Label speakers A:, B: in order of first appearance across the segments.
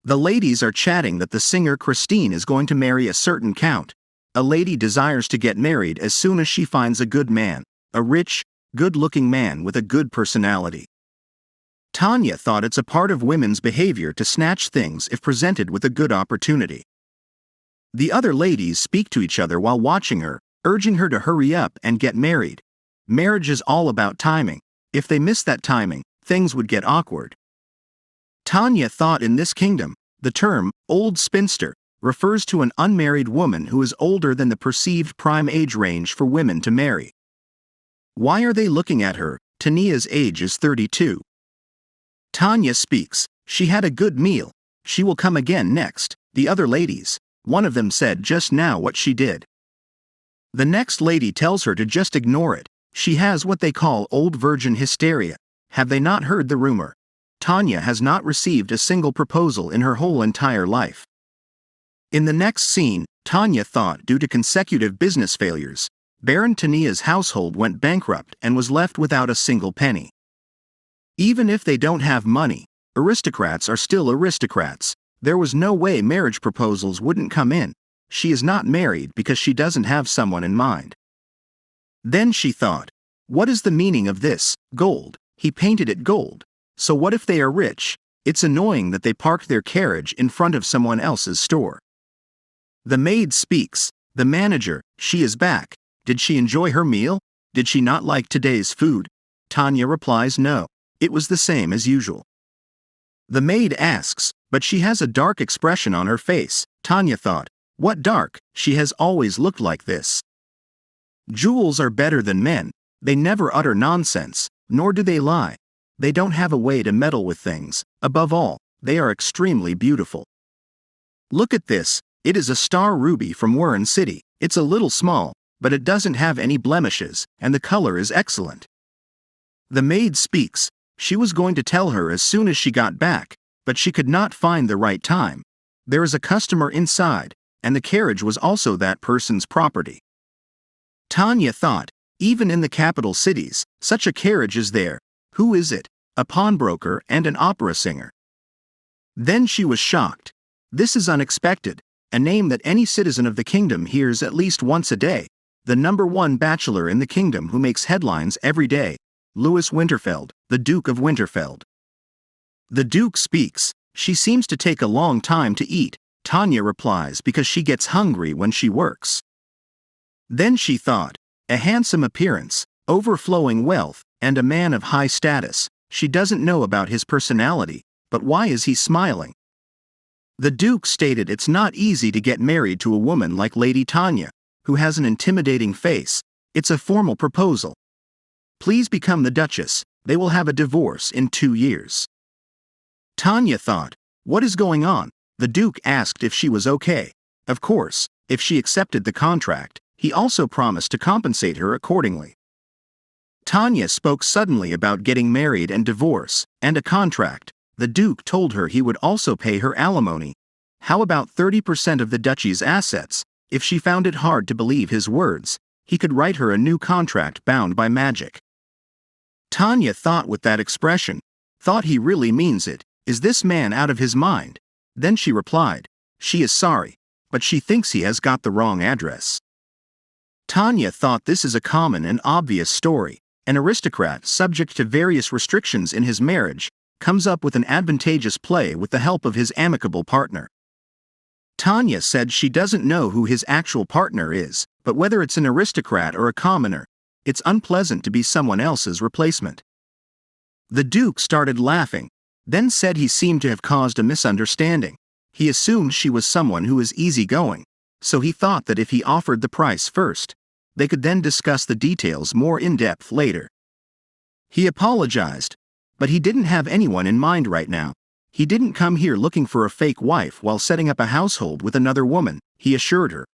A: The ladies are chatting that the singer Christine is going to marry a certain count. A lady desires to get married as soon as she finds a good man, a rich, good-looking man with a good personality. Tanya thought it's a part of women's behavior to snatch things if presented with a good opportunity. The other ladies speak to each other while watching her, urging her to hurry up and get married. Marriage is all about timing. If they miss that timing, things would get awkward. Tanya thought in this kingdom, the term, old spinster, refers to an unmarried woman who is older than the perceived prime age range for women to marry. Why are they looking at her? Tanya's age is 32. Tanya speaks. She had a good meal. She will come again next. The other ladies, one of them said just now what she did. The next lady tells her to just ignore it. She has what they call old virgin hysteria. Have they not heard the rumor? Tanya has not received a single proposal in her whole entire life. In the next scene, Tanya thought due to consecutive business failures, Baron Tanya's household went bankrupt and was left without a single penny. Even if they don't have money, aristocrats are still aristocrats. There was no way marriage proposals wouldn't come in. She is not married because she doesn't have someone in mind. Then she thought, what is the meaning of this? Gold. He painted it gold. So what if they are rich? It's annoying that they parked their carriage in front of someone else's store. The maid speaks. The manager, she is back. Did she enjoy her meal? Did she not like today's food? Tanya replies no. It was the same as usual. The maid asks, but she has a dark expression on her face. Tanya thought, what dark? She has always looked like this. Jewels are better than men. They never utter nonsense, nor do they lie. They don't have a way to meddle with things. Above all, they are extremely beautiful. Look at this. It is a star ruby from Warren City. It's a little small, but it doesn't have any blemishes, and the color is excellent. The maid speaks. She was going to tell her as soon as she got back, but she could not find the right time. There is a customer inside, and the carriage was also that person's property. Tanya thought, even in the capital cities, such a carriage is there. Who is it? A pawnbroker and an opera singer. Then she was shocked. This is unexpected, a name that any citizen of the kingdom hears at least once a day. The #1 bachelor in the kingdom who makes headlines every day, Louis Winterfeld, the Duke of Winterfeld. The Duke speaks. She seems to take a long time to eat. Tanya replies because she gets hungry when she works. Then she thought, a handsome appearance, overflowing wealth, and a man of high status. She doesn't know about his personality, but why is he smiling? The Duke stated it's not easy to get married to a woman like Lady Tanya, who has an intimidating face. It's a formal proposal. Please become the Duchess. They will have a divorce in 2 years. Tanya thought, what is going on? The Duke asked if she was okay. Of course, if she accepted the contract, he also promised to compensate her accordingly. Tanya spoke suddenly about getting married and divorce, and a contract. The Duke told her he would also pay her alimony. How about 30% of the duchy's assets? If she found it hard to believe his words, he could write her a new contract bound by magic. Tanya thought with that expression, thought he really means it. Is this man out of his mind? Then she replied, she is sorry, but she thinks he has got the wrong address. Tanya thought this is a common and obvious story. An aristocrat subject to various restrictions in his marriage comes up with an advantageous play with the help of his amicable partner. Tanya said she doesn't know who his actual partner is, but whether it's an aristocrat or a commoner, it's unpleasant to be someone else's replacement. The Duke started laughing, then said he seemed to have caused a misunderstanding. He assumed she was someone who is easygoing, so he thought that if he offered the price first, they could then discuss the details more in depth later. He apologized, but he didn't have anyone in mind right now. He didn't come here looking for a fake wife while setting up a household with another woman, he assured her.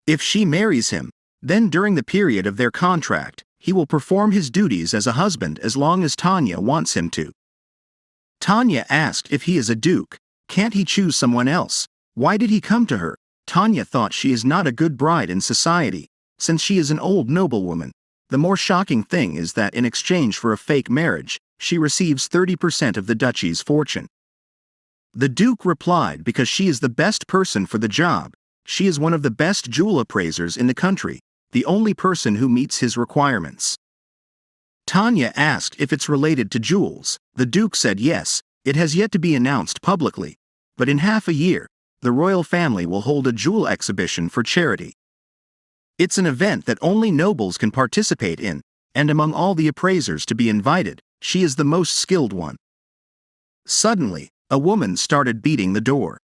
A: If she marries him, then during the period of their contract, he will perform his duties as a husband as long as Tanya wants him to. Tanya asked if he is a duke. Can't he choose someone else? Why did he come to her? Tanya thought she is not a good bride in society, since she is an old noblewoman. The more shocking thing is that in exchange for a fake marriage, she receives 30% of the duchy's fortune. The Duke replied because she is the best person for the job. She is one of the best jewel appraisers in the country, the only person who meets his requirements. Tanya asked if it's related to jewels. The Duke said yes, it has yet to be announced publicly, but in half a year, the royal family will hold a jewel exhibition for charity. It's an event that only nobles can participate in, and among all the appraisers to be invited, she is the most skilled one. Suddenly, a woman started beating the door.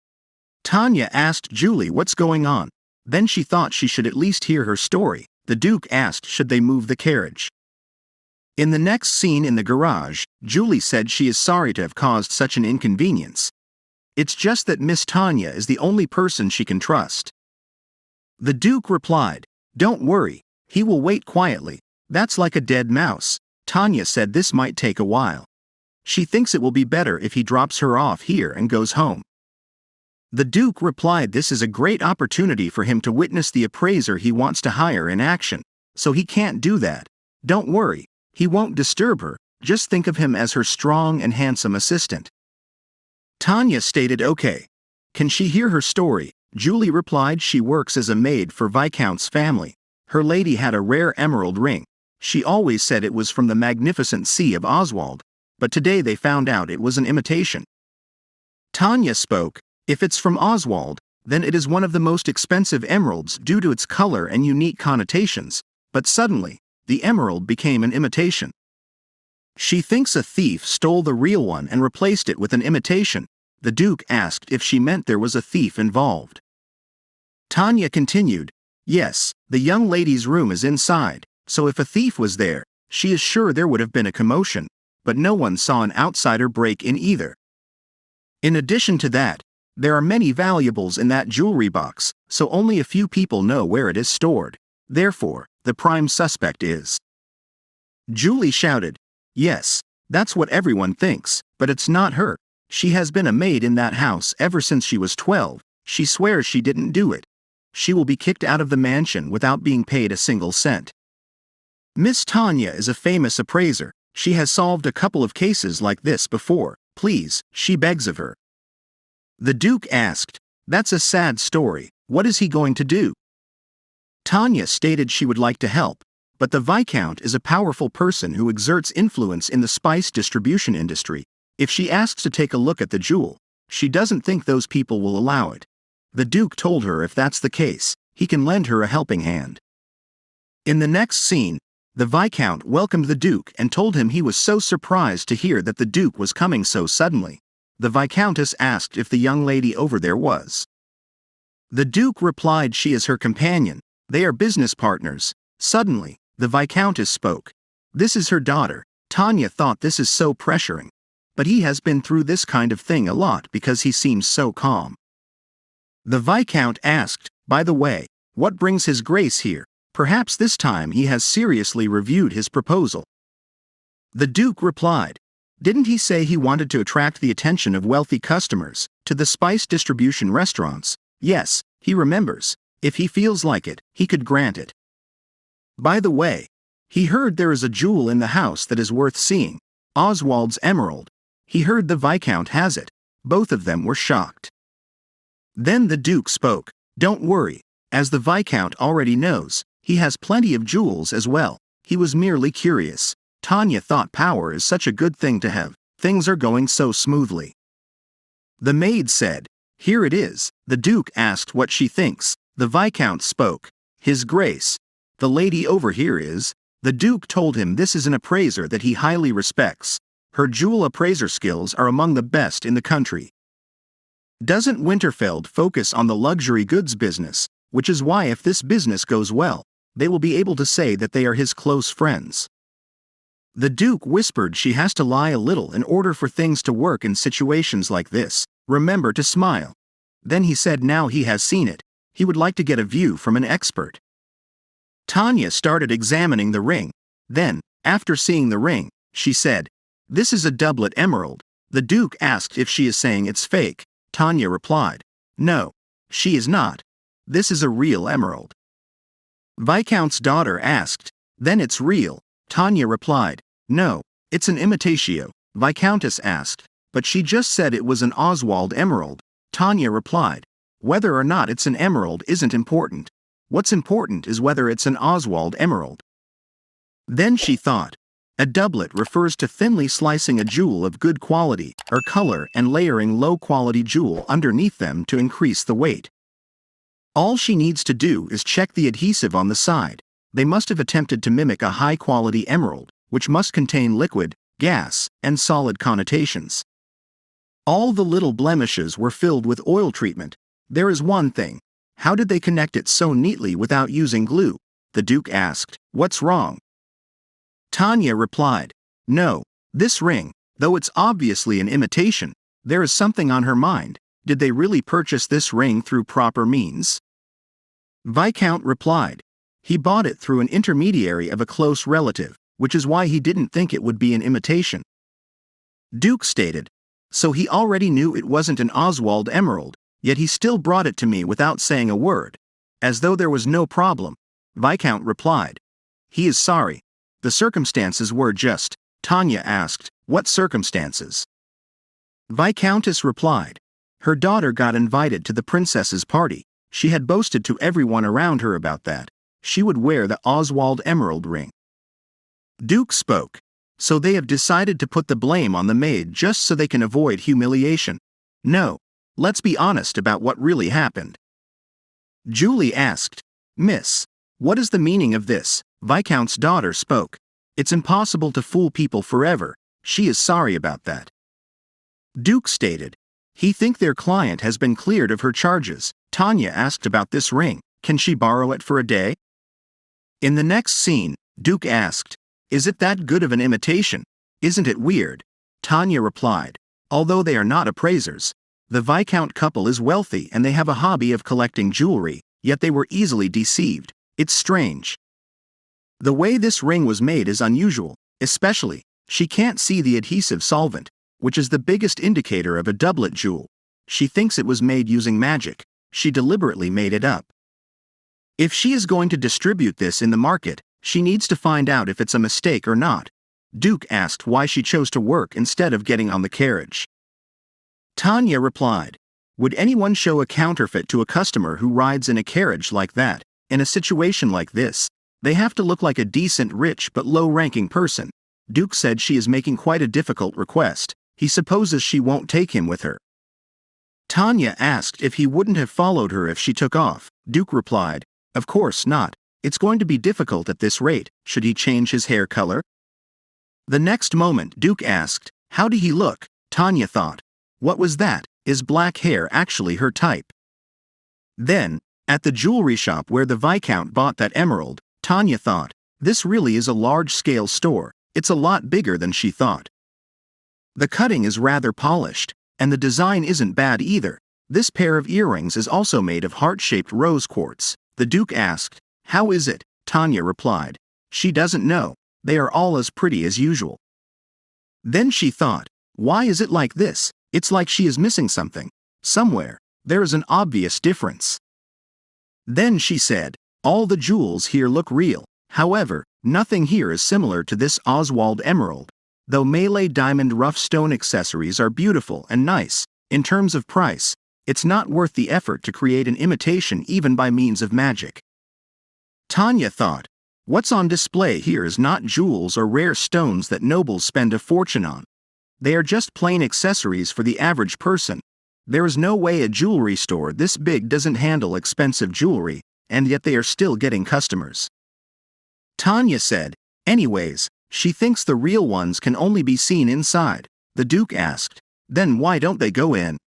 A: Tanya asked Julie what's going on. Then she thought she should at least hear her story. The Duke asked should they move the carriage. In the next scene in the garage, Julie said she is sorry to have caused such an inconvenience. It's just that Miss Tanya is the only person she can trust. The Duke replied, "Don't worry, he will wait quietly. That's like a dead mouse." Tanya said this might take a while. She thinks it will be better if he drops her off here and goes home. The Duke replied this is a great opportunity for him to witness the appraiser he wants to hire in action, so he can't do that. Don't worry, he won't disturb her, just think of him as her strong and handsome assistant. Tanya stated okay. Can she hear her story? Julie replied she works as a maid for Viscount's family. Her lady had a rare emerald ring. She always said it was from the magnificent sea of Oswald, but today they found out it was an imitation. Tanya spoke, if it's from Oswald, then it is one of the most expensive emeralds due to its color and unique connotations, but suddenly, the emerald became an imitation. She thinks a thief stole the real one and replaced it with an imitation. The Duke asked if she meant there was a thief involved. Tanya continued, yes, the young lady's room is inside, so if a thief was there, she is sure there would have been a commotion, but no one saw an outsider break in either. In addition to that, there are many valuables in that jewelry box, so only a few people know where it is stored. Therefore, the prime suspect is. Julie shouted, yes, that's what everyone thinks, but it's not her. She has been a maid in that house ever since she was 12. She swears she didn't do it. She will be kicked out of the mansion without being paid a single cent. Miss Tanya is a famous appraiser. She has solved a couple of cases like this before. Please, she begs of her. The Duke asked, that's a sad story. What is he going to do? Tanya stated she would like to help, but the Viscount is a powerful person who exerts influence in the spice distribution industry. If she asks to take a look at the jewel, she doesn't think those people will allow it. The Duke told her if that's the case, he can lend her a helping hand. In the next scene, the Viscount welcomed the Duke and told him he was so surprised to hear that the Duke was coming so suddenly. The Viscountess asked if the young lady over there was. The Duke replied she is her companion. They are business partners. Suddenly, the Viscountess spoke. This is her daughter. Tanya thought this is so pressuring. But he has been through this kind of thing a lot because he seems so calm. The Viscount asked, by the way, what brings His Grace here? Perhaps this time he has seriously reviewed his proposal. The Duke replied, didn't he say he wanted to attract the attention of wealthy customers to the spice distribution restaurants? Yes, he remembers. If he feels like it, he could grant it. By the way, he heard there is a jewel in the house that is worth seeing. Oswald's emerald. He heard the Viscount has it. Both of them were shocked. Then the Duke spoke, don't worry, as the Viscount already knows, he has plenty of jewels as well. He was merely curious. Tanya thought power is such a good thing to have. Things are going so smoothly. The maid said, here it is. The Duke asked what she thinks. The Viscount spoke, His Grace. The lady over here is. The Duke told him this is an appraiser that he highly respects. Her jewel appraiser skills are among the best in the country. Doesn't Winterfeld focus on the luxury goods business, which is why if this business goes well, they will be able to say that they are his close friends. The Duke whispered she has to lie a little in order for things to work in situations like this. Remember to smile. Then he said now he has seen it, he would like to get a view from an expert. Tanya started examining the ring. Then, after seeing the ring, she said, this is a doublet emerald. The Duke asked if she is saying it's fake. Tanya replied, no, she is not. This is a real emerald. Viscount's daughter asked, then it's real. Tanya replied, no, it's an imitatio. Viscountess asked, But she just said it was an Oswald emerald, Tanya replied. Whether or not it's an emerald isn't important. What's important is whether it's an Oswald emerald. Then she thought. A doublet refers to thinly slicing a jewel of good quality or color and layering low-quality jewel underneath them to increase the weight. All she needs to do is check the adhesive on the side. They must have attempted to mimic a high-quality emerald, which must contain liquid, gas, and solid connotations. All the little blemishes were filled with oil treatment. There is one thing. How did they connect it so neatly without using glue? The Duke asked. What's wrong? Tanya replied. No, this ring, though it's obviously an imitation, there is something on her mind. Did they really purchase this ring through proper means? Viscount replied. He bought it through an intermediary of a close relative, which is why he didn't think it would be an imitation. Duke stated. So he already knew it wasn't an Oswald emerald, yet he still brought it to me without saying a word. As though there was no problem. Viscount replied. He is sorry. The circumstances were just. Tanya asked, what circumstances? Viscountess replied. Her daughter got invited to the princess's party. She had boasted to everyone around her about that. She would wear the Oswald emerald ring. Duke spoke. So they have decided to put the blame on the maid just so they can avoid humiliation. No. Let's be honest about what really happened. Julie asked. Miss, what is the meaning of this? Viscount's daughter spoke. It's impossible to fool people forever. She is sorry about that. Duke stated. He think their client has been cleared of her charges. Tanya asked about this ring. Can she borrow it for a day? In the next scene, Duke asked. Is it that good of an imitation? Isn't it weird? Tanya replied. Although they are not appraisers, the Viscount couple is wealthy and they have a hobby of collecting jewelry, yet they were easily deceived. It's strange. The way this ring was made is unusual, especially, she can't see the adhesive solvent, which is the biggest indicator of a doublet jewel. She thinks it was made using magic. She deliberately made it up. If she is going to distribute this in the market, she needs to find out if it's a mistake or not. Duke asked why she chose to work instead of getting on the carriage. Tanya replied. Would anyone show a counterfeit to a customer who rides in a carriage like that? In a situation like this, they have to look like a decent rich but low-ranking person. Duke said she is making quite a difficult request. He supposes she won't take him with her. Tanya asked if he wouldn't have followed her if she took off. Duke replied, of course not. It's going to be difficult at this rate. Should he change his hair color? The next moment Duke asked, how did he look? Tanya thought. What was that? Is black hair actually her type? Then, at the jewelry shop where the Viscount bought that emerald, Tanya thought, this really is a large-scale store. It's a lot bigger than she thought. The cutting is rather polished, and the design isn't bad either. This pair of earrings is also made of heart-shaped rose quartz. The Duke asked, how is it? Tanya replied. She doesn't know. They are all as pretty as usual. Then she thought, why is it like this? It's like she is missing something. Somewhere, there is an obvious difference. Then she said, all the jewels here look real. However, nothing here is similar to this Oswald emerald. Though Malay diamond rough stone accessories are beautiful and nice, in terms of price, it's not worth the effort to create an imitation even by means of magic. Tanya thought, what's on display here is not jewels or rare stones that nobles spend a fortune on. They are just plain accessories for the average person. There is no way a jewelry store this big doesn't handle expensive jewelry, and yet they are still getting customers. Tanya said, anyways, she thinks the real ones can only be seen inside. The Duke asked, then why don't they go in?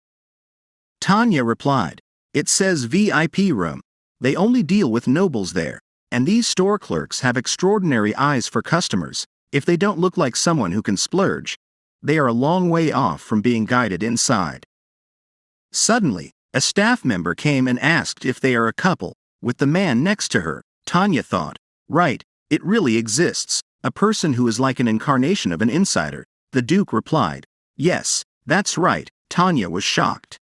A: Tanya replied, it says VIP room. They only deal with nobles there, and these store clerks have extraordinary eyes for customers. If they don't look like someone who can splurge, they are a long way off from being guided inside. Suddenly, a staff member came and asked if they are a couple, with the man next to her. Tanya thought, right, it really exists, a person who is like an incarnation of an insider. The Duke replied, yes, that's right. Tanya was shocked.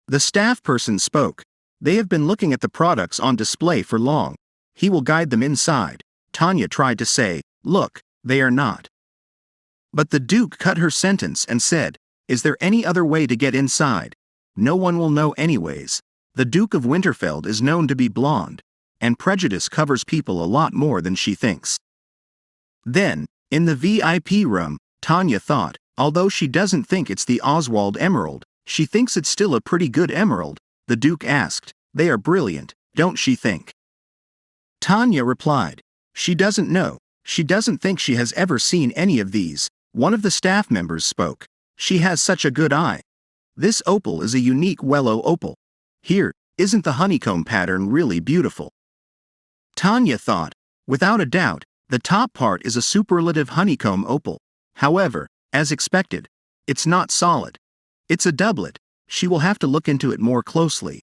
A: The staff person spoke. They have been looking at the products on display for long. He will guide them inside. Tanya tried to say, look, they are not. But the Duke cut her sentence and said, Is there any other way to get inside? No one will know anyways. The Duke of Winterfeld is known to be blonde, and prejudice covers people a lot more than she thinks. Then, in the VIP room, Tanya thought, although she doesn't think it's the Oswald emerald, she thinks it's still a pretty good emerald. The Duke asked, they are brilliant, don't she think? Tanya replied, she doesn't know, she doesn't think she has ever seen any of these. One of the staff members spoke, she has such a good eye. This opal is a unique Wellow opal. Here, isn't the honeycomb pattern really beautiful? Tanya thought, without a doubt, the top part is a superlative honeycomb opal. However, as expected, it's not solid. It's a doublet. She will have to look into it more closely.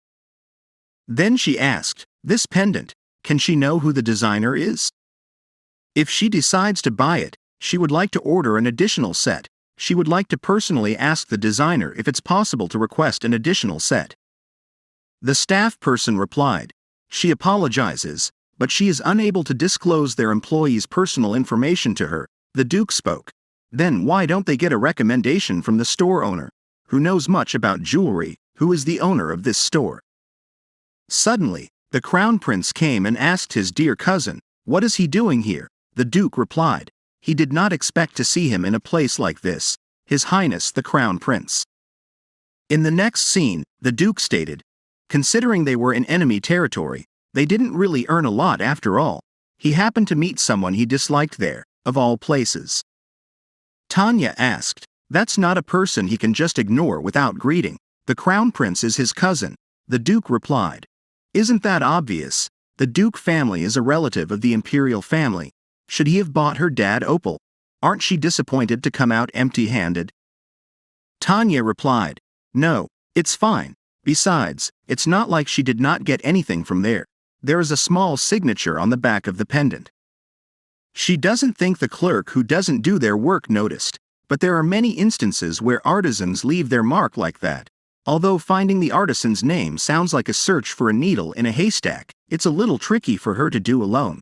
A: Then she asked, this pendant, can she know who the designer is? If she decides to buy it, she would like to order an additional set. She would like to personally ask the designer if it's possible to request an additional set. The staff person replied, she apologizes, but she is unable to disclose their employees' personal information to her. The Duke spoke. Then why don't they get a recommendation from the store owner, who knows much about jewelry, who is the owner of this store? Suddenly, the Crown Prince came and asked his dear cousin, what is he doing here? The Duke replied, he did not expect to see him in a place like this, His Highness the Crown Prince. In the next scene, the Duke stated, considering they were in enemy territory, they didn't really earn a lot after all. He happened to meet someone he disliked there, of all places. Tanya asked, that's not a person he can just ignore without greeting. The Crown Prince is his cousin. The Duke replied, isn't that obvious? The Duke family is a relative of the imperial family. Should he have bought her dad opal? Aren't she disappointed to come out empty-handed? Tanya replied, no, it's fine. Besides, it's not like she did not get anything from there. There is a small signature on the back of the pendant. She doesn't think the clerk who doesn't do their work noticed, but there are many instances where artisans leave their mark like that. Although finding the artisan's name sounds like a search for a needle in a haystack, it's a little tricky for her to do alone.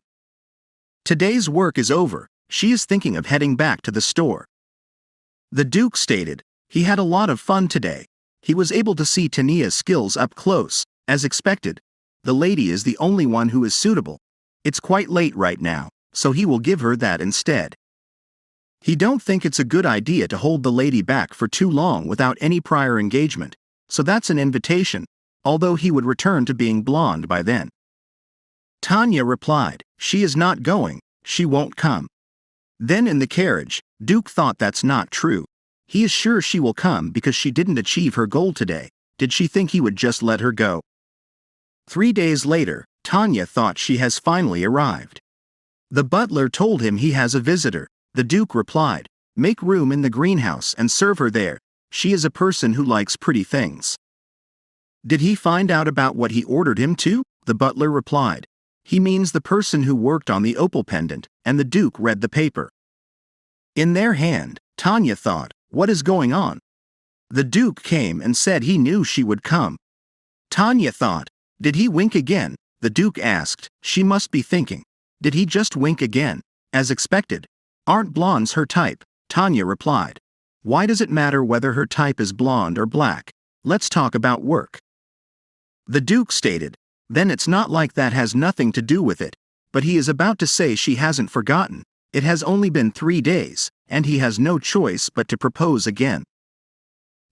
A: Today's work is over. She is thinking of heading back to the store. The Duke stated, he had a lot of fun today. He was able to see Tanya's skills up close, as expected. The lady is the only one who is suitable. It's quite late right now, so he will give her that instead. He don't think it's a good idea to hold the lady back for too long without any prior engagement, so that's an invitation, although he would return to being blonde by then. Tanya replied, she is not going, she won't come. Then in the carriage, Duke thought that's not true. He is sure she will come because she didn't achieve her goal today. Did she think he would just let her go? 3 days later, Tanya thought she has finally arrived. The butler told him he has a visitor. The Duke replied, make room in the greenhouse and serve her there. She is a person who likes pretty things. Did he find out about what he ordered him to? The butler replied, he means the person who worked on the opal pendant, and the Duke read the paper. In their hand, Tanya thought, what is going on? The Duke came and said he knew she would come. Tanya thought, did he wink again? The Duke asked, she must be thinking, did he just wink again? As expected. Aren't blondes her type? Tanya replied. Why does it matter whether her type is blonde or black? Let's talk about work. The Duke stated, then it's not like that has nothing to do with it, but he is about to say she hasn't forgotten. It has only been 3 days, and he has no choice but to propose again.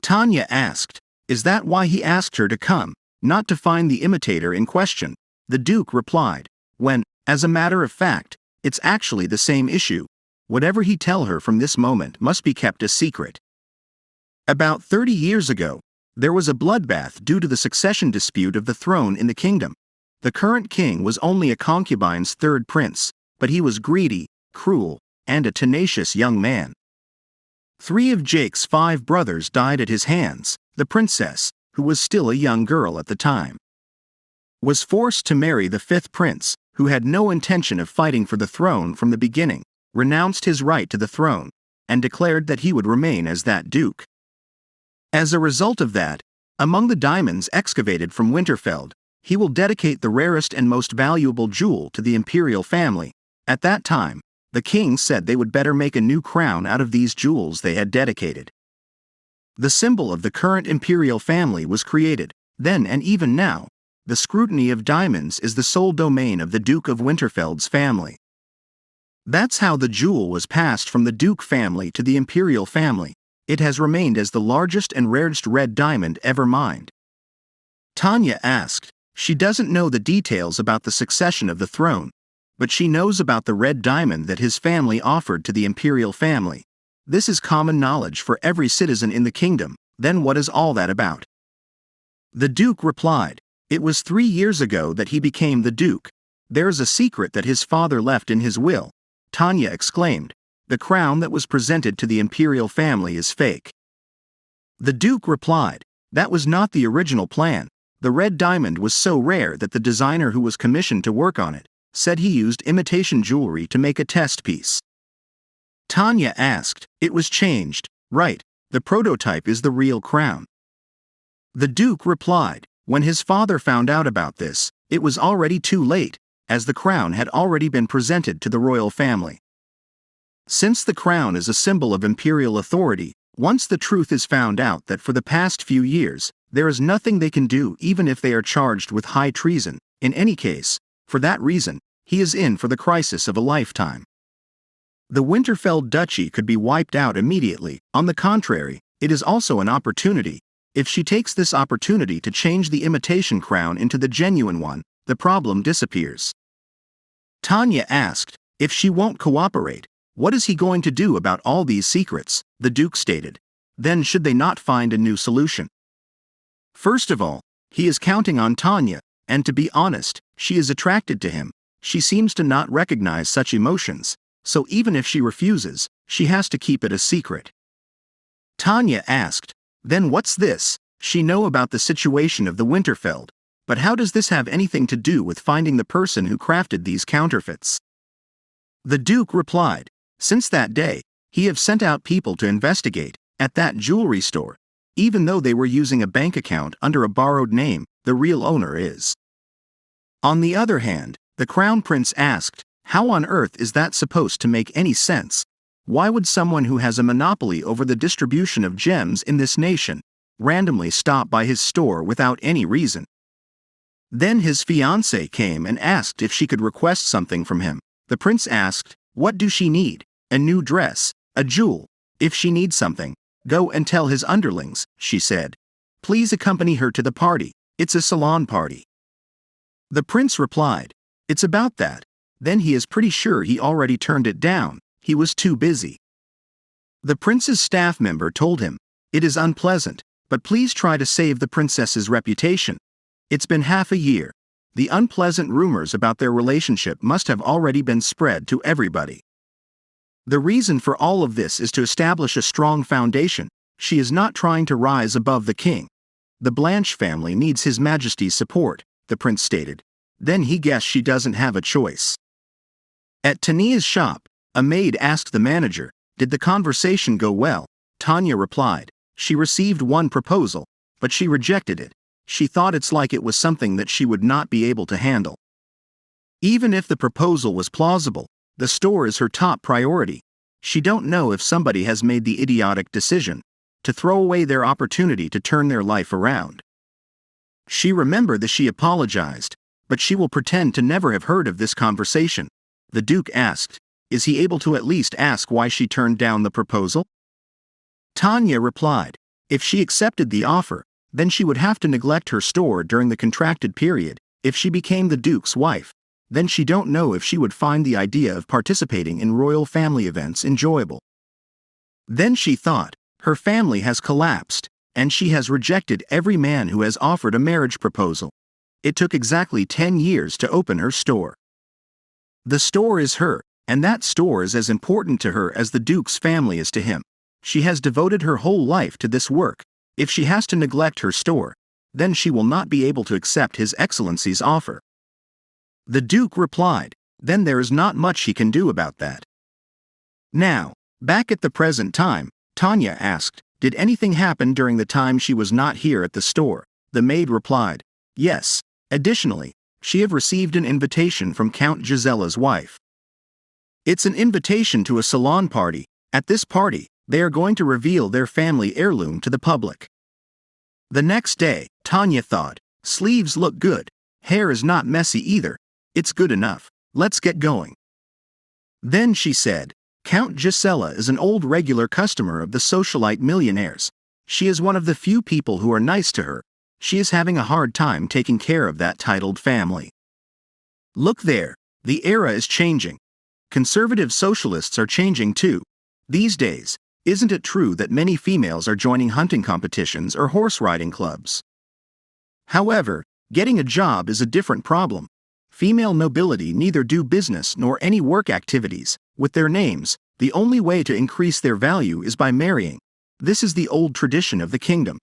A: Tanya asked, is that why he asked her to come, not to find the imitator in question? The Duke replied, when, as a matter of fact, it's actually the same issue. Whatever he tell her from this moment must be kept a secret. About 30 years ago, there was a bloodbath due to the succession dispute of the throne in the kingdom. The current king was only a concubine's third prince, but he was greedy, cruel, and a tenacious young man. 3 of Jake's 5 brothers died at his hands. The princess, who was still a young girl at the time, was forced to marry the 5th prince, who had no intention of fighting for the throne from the beginning, renounced his right to the throne, and declared that he would remain as that duke. As a result of that, among the diamonds excavated from Winterfeld, he will dedicate the rarest and most valuable jewel to the imperial family. At that time, the king said they would better make a new crown out of these jewels they had dedicated. The symbol of the current imperial family was created. Then and even now, the scrutiny of diamonds is the sole domain of the Duke of Winterfeld's family. That's how the jewel was passed from the Duke family to the imperial family. It has remained as the largest and rarest red diamond ever mined. Tanya asked. She doesn't know the details about the succession of the throne, but she knows about the red diamond that his family offered to the imperial family. This is common knowledge for every citizen in the kingdom. Then what is all that about? The Duke replied. It was 3 years ago that he became the Duke. There's a secret that his father left in his will, Tanya exclaimed. The crown that was presented to the imperial family is fake. The Duke replied. That was not the original plan. The red diamond was so rare that the designer who was commissioned to work on it said he used imitation jewelry to make a test piece. Tanya asked. It was changed, right? The prototype is the real crown. The Duke replied. When his father found out about this, it was already too late, as the crown had already been presented to the royal family. Since the crown is a symbol of imperial authority, once the truth is found out that for the past few years, there is nothing they can do even if they are charged with high treason. In any case, for that reason, he is in for the crisis of a lifetime. The Winterfeld duchy could be wiped out immediately. On the contrary, it is also an opportunity. If she takes this opportunity to change the imitation crown into the genuine one, the problem disappears. Tanya asked. If she won't cooperate, what is he going to do about all these secrets? The Duke stated. Then should they not find a new solution? First of all, he is counting on Tanya, and to be honest, she is attracted to him. She seems to not recognize such emotions, so even if she refuses, she has to keep it a secret. Tanya asked. Then what's this? She know about the situation of the Winterfeld, but how does this have anything to do with finding the person who crafted these counterfeits? The Duke replied. Since that day, he have sent out people to investigate, at that jewelry store. Even though they were using a bank account under a borrowed name, the real owner is. On the other hand, the Crown Prince asked, how on earth is that supposed to make any sense? Why would someone who has a monopoly over the distribution of gems in this nation randomly stop by his store without any reason? Then his fiancée came and asked if she could request something from him. The prince asked, what do she need? A new dress, a jewel. If she needs something, go and tell his underlings, she said. Please accompany her to the party. It's a salon party. The prince replied. It's about that. Then he is pretty sure he already turned it down. He was too busy. The prince's staff member told him, it is unpleasant, but please try to save the princess's reputation. It's been half a year. The unpleasant rumors about their relationship must have already been spread to everybody. The reason for all of this is to establish a strong foundation. She is not trying to rise above the king. The Blanche family needs His Majesty's support, the prince stated. Then he guessed she doesn't have a choice. At Tania's shop, a maid asked the manager, did the conversation go well? Tanya replied. She received one proposal, but she rejected it. She thought it's like it was something that she would not be able to handle. Even if the proposal was plausible, the store is her top priority. She don't know if somebody has made the idiotic decision to throw away their opportunity to turn their life around. She remembered that she apologized, but she will pretend to never have heard of this conversation. The Duke asked, is he able to at least ask why she turned down the proposal? Tanya replied, if she accepted the offer, then she would have to neglect her store during the contracted period. If she became the Duke's wife, then she don't know if she would find the idea of participating in royal family events enjoyable. Then she thought, her family has collapsed, and she has rejected every man who has offered a marriage proposal. It took exactly 10 years to open her store. The store is her, and that store is as important to her as the Duke's family is to him. She has devoted her whole life to this work. If she has to neglect her store, then she will not be able to accept His Excellency's offer. The Duke replied, then there is not much he can do about that. Now, back at the present time, Tanya asked, did anything happen during the time she was not here at the store? The maid replied, yes. Additionally, she have received an invitation from Count Gisela's wife. It's an invitation to a salon party. At this party, They are going to reveal their family heirloom to the public. The next day, Tanya thought, sleeves look good, hair is not messy either, it's good enough, let's get going. Then she said, Count Gisela is an old regular customer of the socialite millionaires. She is one of the few people who are nice to her. She is having a hard time taking care of that titled family. Look there, the era is changing. Conservative socialists are changing too. These days, isn't it true that many females are joining hunting competitions or horse riding clubs? However, getting a job is a different problem. Female nobility neither do business nor any work activities. With their names, the only way to increase their value is by marrying. This is the old tradition of the kingdom.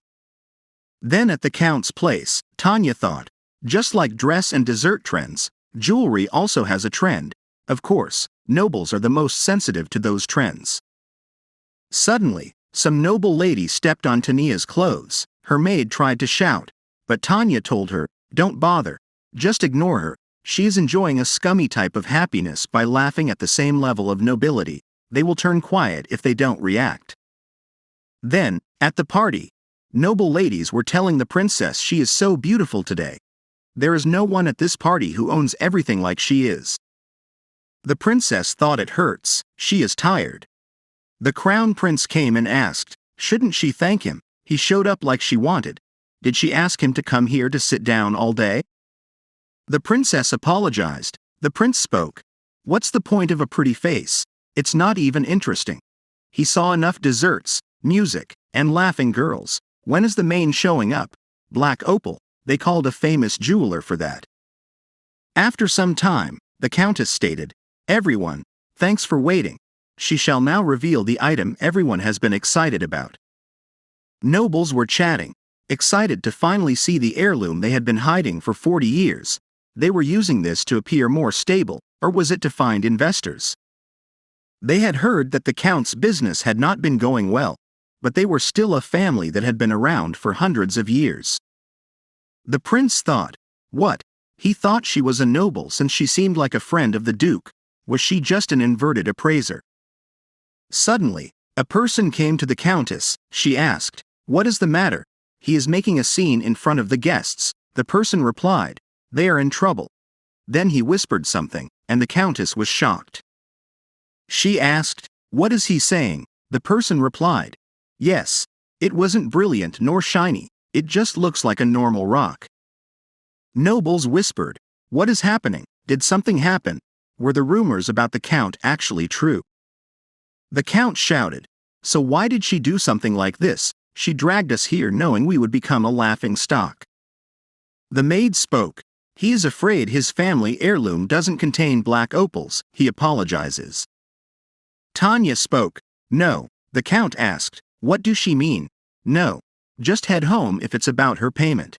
A: Then at the count's place, Tanya thought, just like dress and dessert trends, jewelry also has a trend. Of course, nobles are the most sensitive to those trends. Suddenly, some noble lady stepped on Tanya's clothes. Her maid tried to shout, but Tanya told her, don't bother, just ignore her. She is enjoying a scummy type of happiness by laughing at the same level of nobility. They will turn quiet if they don't react. Then, at the party, noble ladies were telling the princess she is so beautiful today. There is no one at this party who owns everything like she is. The princess thought it hurts, she is tired. The crown prince came and asked, shouldn't she thank him? He showed up like she wanted. Did she ask him to come here to sit down all day? The princess apologized. The prince spoke. What's the point of a pretty face? It's not even interesting. He saw enough desserts, music, and laughing girls. When is the main showing up? Black opal. They called a famous jeweler for that. After some time, the countess stated, everyone, thanks for waiting. She shall now reveal the item everyone has been excited about. Nobles were chatting, excited to finally see the heirloom they had been hiding for 40 years. They were using this to appear more stable, or was it to find investors? They had heard that the count's business had not been going well, but they were still a family that had been around for hundreds of years. The prince thought, what? He thought she was a noble since she seemed like a friend of the duke. Was she just an inverted appraiser? Suddenly, a person came to the countess. She asked, what is the matter? He is making a scene in front of the guests. The person replied, they are in trouble. Then he whispered something, and the countess was shocked. She asked, what is he saying? The person replied, yes, it wasn't brilliant nor shiny, it just looks like a normal rock. Nobles whispered, what is happening? Did something happen? Were the rumors about the count actually true? The count shouted, so why did she do something like this? She dragged us here knowing we would become a laughing stock. The maid spoke. He is afraid his family heirloom doesn't contain black opals. He apologizes. Tanya spoke. No. The count asked, what does she mean? No. Just head home if it's about her payment.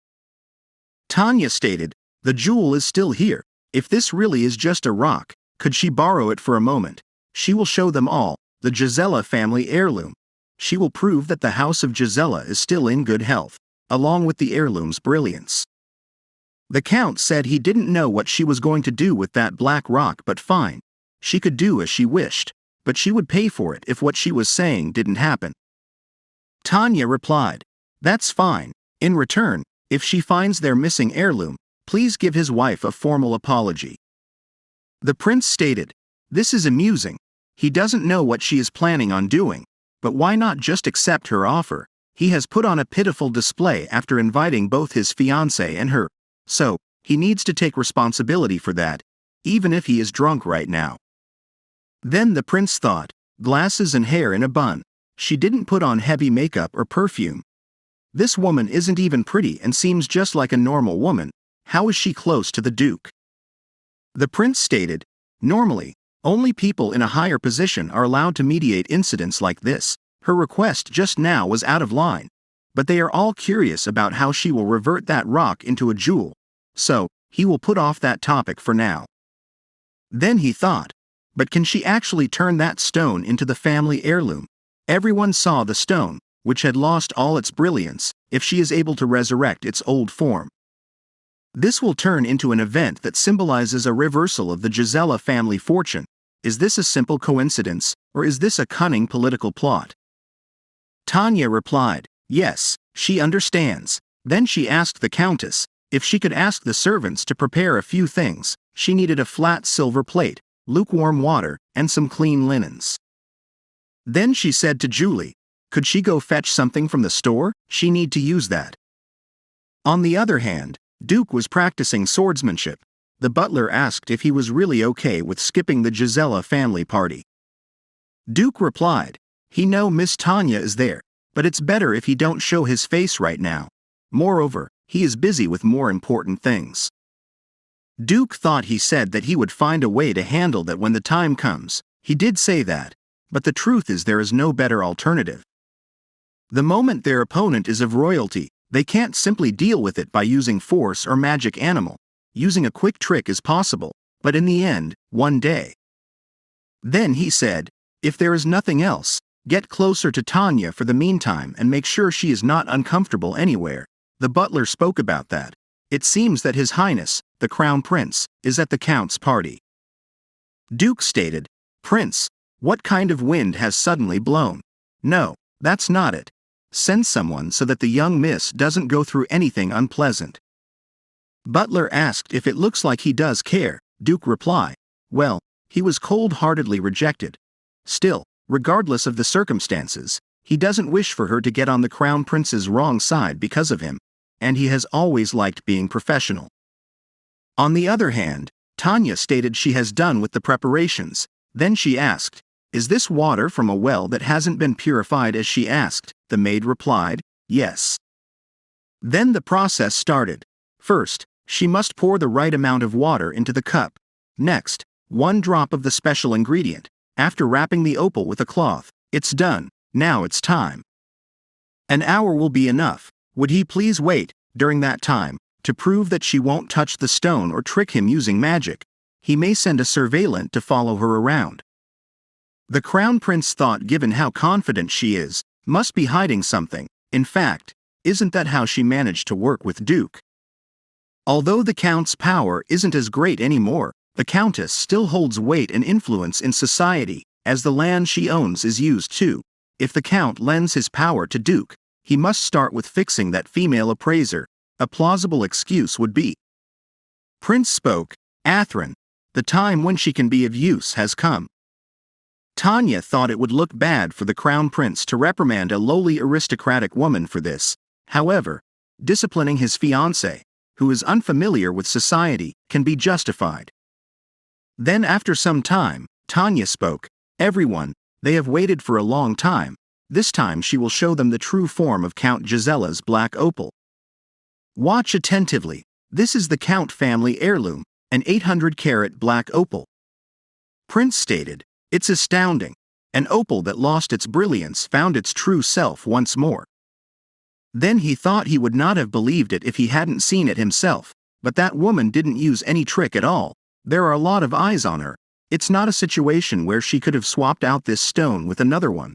A: Tanya stated, the jewel is still here. If this really is just a rock, could she borrow it for a moment? She will show them all, the Gisela family heirloom. She will prove that the house of Gisela is still in good health, along with the heirloom's brilliance. The count said he didn't know what she was going to do with that black rock, but fine. She could do as she wished, but she would pay for it if what she was saying didn't happen. Tanya replied, that's fine. In return, if she finds their missing heirloom, please give his wife a formal apology. The prince stated, this is amusing. He doesn't know what she is planning on doing, but why not just accept her offer? He has put on a pitiful display after inviting both his fiancée and her. So, he needs to take responsibility for that, even if he is drunk right now. Then the prince thought, glasses and hair in a bun. She didn't put on heavy makeup or perfume. This woman isn't even pretty and seems just like a normal woman. How is she close to the duke? The prince stated, normally, only people in a higher position are allowed to mediate incidents like this. Her request just now was out of line. But they are all curious about how she will revert that rock into a jewel. So, he will put off that topic for now. Then he thought, but can she actually turn that stone into the family heirloom? Everyone saw the stone, which had lost all its brilliance, if she is able to resurrect its old form. This will turn into an event that symbolizes a reversal of the Gisela family fortune. Is this a simple coincidence, or is this a cunning political plot? Tanya replied, yes, she understands. Then she asked the countess if she could ask the servants to prepare a few things. She needed a flat silver plate, lukewarm water, and some clean linens. Then she said to Julie, could she go fetch something from the store? She need to use that. On the other hand, Duke was practicing swordsmanship. The butler asked if he was really okay with skipping the Gisela family party. Duke replied, he know Miss Tanya is there, but it's better if he don't show his face right now. Moreover, he is busy with more important things. Duke thought he said that he would find a way to handle that when the time comes. He did say that, but the truth is there is no better alternative. The moment their opponent is of royalty, they can't simply deal with it by using force or magic animal. Using a quick trick is possible, but in the end, one day. Then he said, if there is nothing else, get closer to Tanya for the meantime and make sure she is not uncomfortable anywhere. The butler spoke about that. It seems that His Highness, the Crown Prince, is at the Count's party. Duke stated, Prince, what kind of wind has suddenly blown? No, that's not it. Send someone so that the young miss doesn't go through anything unpleasant. Butler asked if it looks like he does care. Duke replied, well, he was cold-heartedly rejected. Still, regardless of the circumstances, he doesn't wish for her to get on the Crown Prince's wrong side because of him, and he has always liked being professional. On the other hand, Tanya stated she has done with the preparations. Then she asked, is this water from a well that hasn't been purified as she asked? The maid replied, yes. Then the process started. First, she must pour the right amount of water into the cup. Next, 1 drop of the special ingredient. After wrapping the opal with a cloth, it's done. Now it's time. An hour will be enough. Would he please wait, during that time, to prove that she won't touch the stone or trick him using magic? He may send a surveillant to follow her around. The Crown Prince thought, given how confident she is, must be hiding something. In fact, isn't that how she managed to work with Duke? Although the Count's power isn't as great anymore, the Countess still holds weight and influence in society, as the land she owns is used too. If the Count lends his power to Duke, he must start with fixing that female appraiser. A plausible excuse would be. Prince spoke, Athrun, the time when she can be of use has come. Tanya thought it would look bad for the Crown Prince to reprimand a lowly aristocratic woman for this. However, disciplining his fiancée, who is unfamiliar with society, can be justified. Then after some time, Tanya spoke, everyone, they have waited for a long time. This time she will show them the true form of Count Gisela's black opal. Watch attentively. This is the Count family heirloom, an 800-carat black opal. Prince stated, it's astounding. An opal that lost its brilliance found its true self once more. Then he thought he would not have believed it if he hadn't seen it himself, but that woman didn't use any trick at all. There are a lot of eyes on her. It's not a situation where she could have swapped out this stone with another one.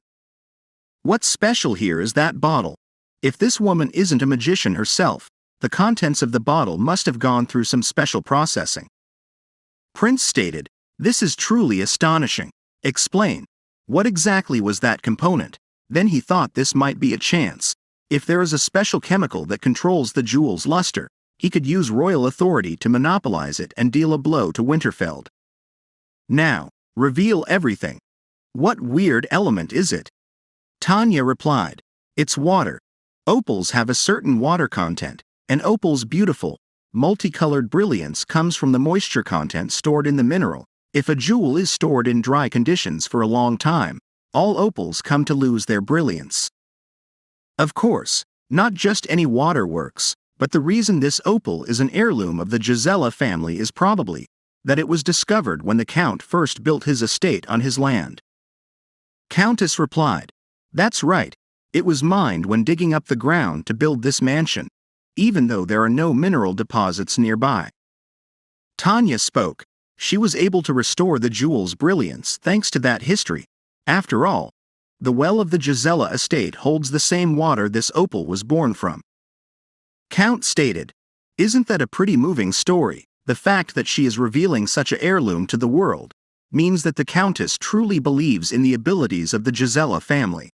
A: What's special here is that bottle. If this woman isn't a magician herself, the contents of the bottle must have gone through some special processing. Prince stated, this is truly astonishing. Explain. What exactly was that component? Then he thought this might be a chance. If there is a special chemical that controls the jewel's luster, he could use royal authority to monopolize it and deal a blow to Winterfeld. Now, reveal everything. What weird element is it? Tanya replied, it's water. Opals have a certain water content, and opal's beautiful, multicolored brilliance comes from the moisture content stored in the mineral. If a jewel is stored in dry conditions for a long time, all opals come to lose their brilliance. Of course, not just any water works, but the reason this opal is an heirloom of the Gisela family is probably that it was discovered when the Count first built his estate on his land. Countess replied, that's right, it was mined when digging up the ground to build this mansion, even though there are no mineral deposits nearby. Tanya spoke, she was able to restore the jewel's brilliance thanks to that history. After all, the well of the Gisela estate holds the same water this opal was born from. Count stated, isn't that a pretty moving story? The fact that she is revealing such an heirloom to the world means that the Countess truly believes in the abilities of the Gisela family.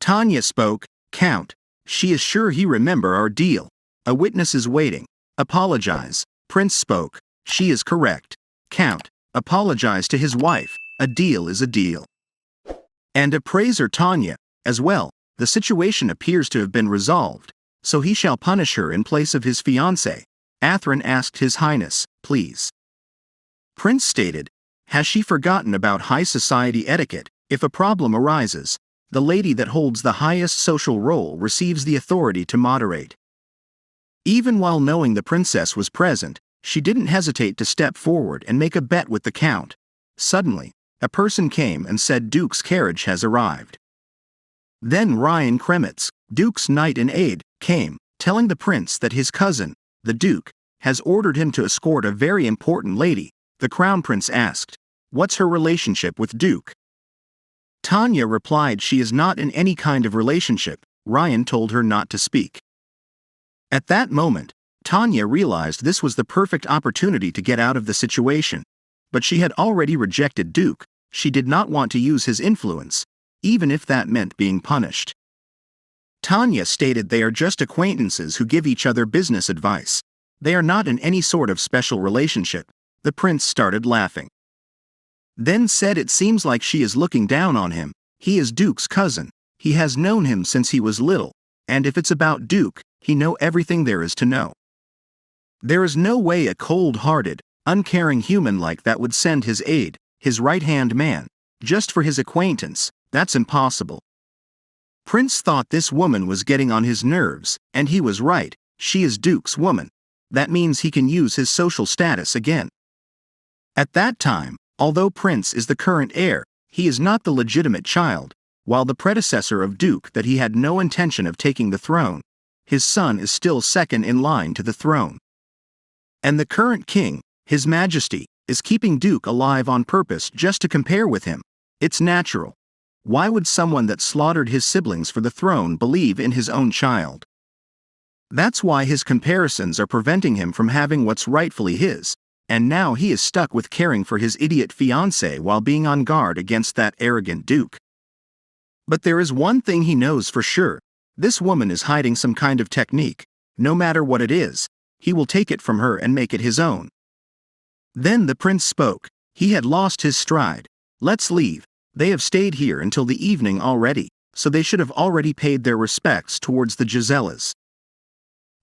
A: Tanya spoke. Count. She is sure he remember our deal. A witness is waiting. Apologize. Prince spoke. She is correct. Count. Apologize to his wife. A deal is a deal. And appraiser Tanya, as well. The situation appears to have been resolved, so he shall punish her in place of his fiancée. Atherin asked His Highness, please. Prince stated, has she forgotten about high society etiquette? If a problem arises, the lady that holds the highest social role receives the authority to moderate. Even while knowing the princess was present, she didn't hesitate to step forward and make a bet with the count. Suddenly, a person came and said Duke's carriage has arrived. Then Ryan Kremitz, Duke's knight and aide, came, telling the prince that his cousin, the Duke, has ordered him to escort a very important lady. The crown prince asked, what's her relationship with Duke? Tanya replied she is not in any kind of relationship. Ryan told her not to speak. At that moment, Tanya realized this was the perfect opportunity to get out of the situation. But she had already rejected Duke. She did not want to use his influence, even if that meant being punished. Tanya stated they are just acquaintances who give each other business advice. They are not in any sort of special relationship. The prince started laughing. Then said it seems like she is looking down on him. He is Duke's cousin. He has known him since he was little, and if it's about Duke, he know everything there is to know. There is no way a cold-hearted, uncaring human like that would send his aide, his right-hand man, just for his acquaintance. That's impossible. Prince thought this woman was getting on his nerves, and he was right. She is Duke's woman. That means he can use his social status again. At that time, although Prince is the current heir, he is not the legitimate child, while the predecessor of Duke that he had no intention of taking the throne. His son is still second in line to the throne. And the current king, His Majesty, is keeping Duke alive on purpose just to compare with him. It's natural. Why would someone that slaughtered his siblings for the throne believe in his own child? That's why his comparisons are preventing him from having what's rightfully his, and now he is stuck with caring for his idiot fiancée while being on guard against that arrogant Duke. But there is one thing he knows for sure. This woman is hiding some kind of technique. No matter what it is, he will take it from her and make it his own. Then the prince spoke. He had lost his stride. Let's leave. They have stayed here until the evening already, so they should have already paid their respects towards the Gisellas.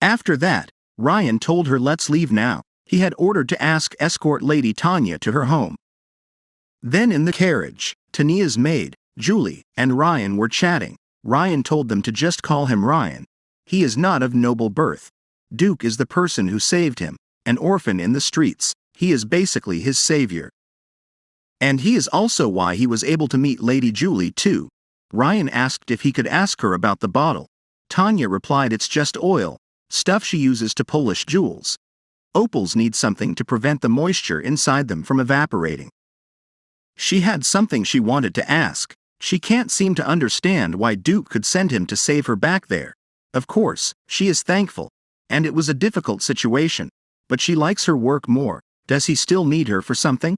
A: After that, Ryan told her let's leave now. He had ordered to escort Lady Tanya to her home. Then in the carriage, Tanya's maid, Julie, and Ryan were chatting. Ryan told them to just call him Ryan. He is not of noble birth. Duke is the person who saved him, an orphan in the streets. He is basically his savior. And he is also why he was able to meet Lady Julie too. Ryan asked if he could ask her about the bottle. Tanya replied it's just oil, stuff she uses to polish jewels. Opals need something to prevent the moisture inside them from evaporating. She had something she wanted to ask. She can't seem to understand why Duke could send him to save her back there. Of course, she is thankful, and it was a difficult situation, but she likes her work more. Does he still need her for something?